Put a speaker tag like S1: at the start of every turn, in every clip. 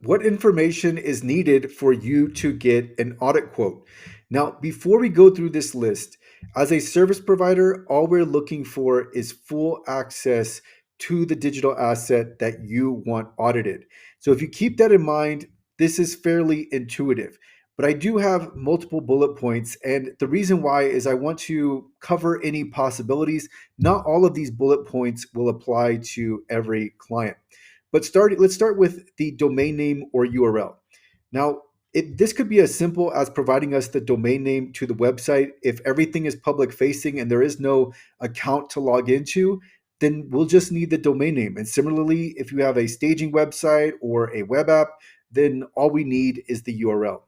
S1: What information is needed for you to get an audit quote? Now, before we go through this list, as a service provider, all we're looking for is full access to the digital asset that you want audited. So if you keep that in mind, this is fairly intuitive. But I do have multiple bullet points. And the reason why is I want to cover any possibilities. Not all of these bullet points will apply to every client. Let's start with the domain name or URL. Now, this could be as simple as providing us the domain name to the website. If everything is public facing and there is no account to log into, then we'll just need the domain name. And similarly, if you have a staging website or a web app, then all we need is the URL.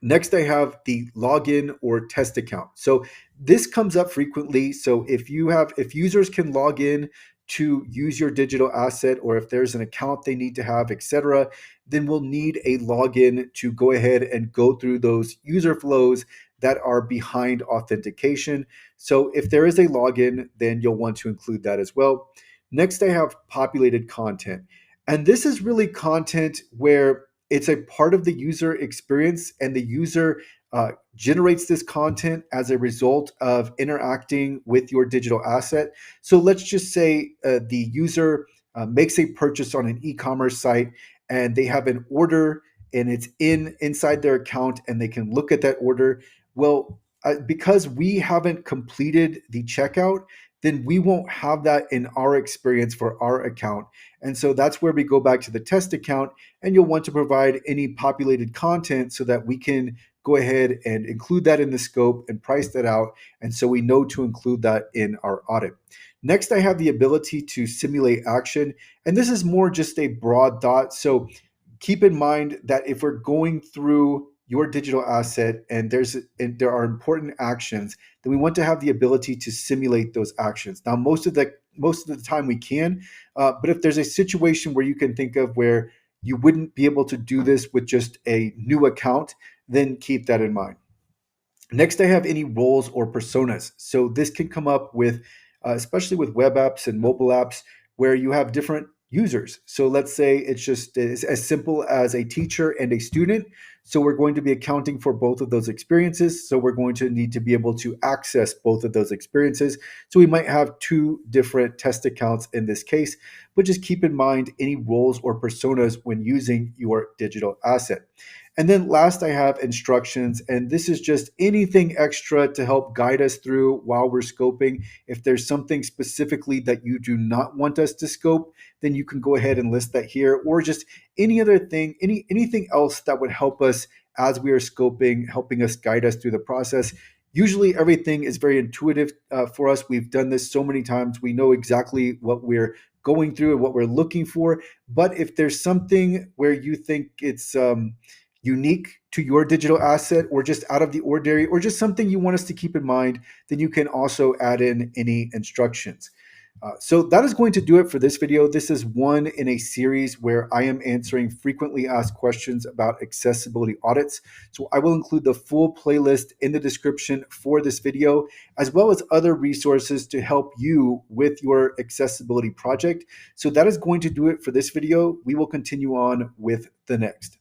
S1: Next, I have the login or test account. So this comes up frequently. So if users can log in to use your digital asset, or if there's an account they need to have, etc., then we'll need a login to go ahead and go through those user flows that are behind authentication. So if there is a login, then you'll want to include that as well. Next, I have populated content. And this is really content where it's a part of the user experience, and the user generates this content as a result of interacting with your digital asset. So let's just say the user makes a purchase on an e-commerce site, and they have an order, and it's inside their account, and they can look at that order. Well, because we haven't completed the checkout, then we won't have that in our experience for our account. And so that's where we go back to the test account, and you'll want to provide any populated content so that we can go ahead and include that in the scope and price that out. And so we know to include that in our audit. Next, I have the ability to simulate action. And this is more just a broad thought. So keep in mind that if we're going through your digital asset and there are important actions, then we want to have the ability to simulate those actions. Now, most of the time we can, but if there's a situation where you can think of where you wouldn't be able to do this with just a new account, then keep that in mind. Next, I have any roles or personas. So this can come up with, especially with web apps and mobile apps, where you have different users. So let's say it's just as simple as a teacher and a student. So we're going to be accounting for both of those experiences. So we're going to need to be able to access both of those experiences. So we might have two different test accounts in this case, but just keep in mind any roles or personas when using your digital asset. And then last, I have instructions, and this is just anything extra to help guide us through while we're scoping. If there's something specifically that you do not want us to scope, then you can go ahead and list that here, or just any other thing, anything else that would help us as we are scoping, helping us guide us through the process. Usually everything is very intuitive for us. We've done this so many times. We know exactly what we're going through and what we're looking for. But if there's something where you think it's unique to your digital asset, or just out of the ordinary, or just something you want us to keep in mind, then you can also add in any instructions. So that is going to do it for this video. This is one in a series where I am answering frequently asked questions about accessibility audits. So I will include the full playlist in the description for this video, as well as other resources to help you with your accessibility project. So that is going to do it for this video. We will continue on with the next.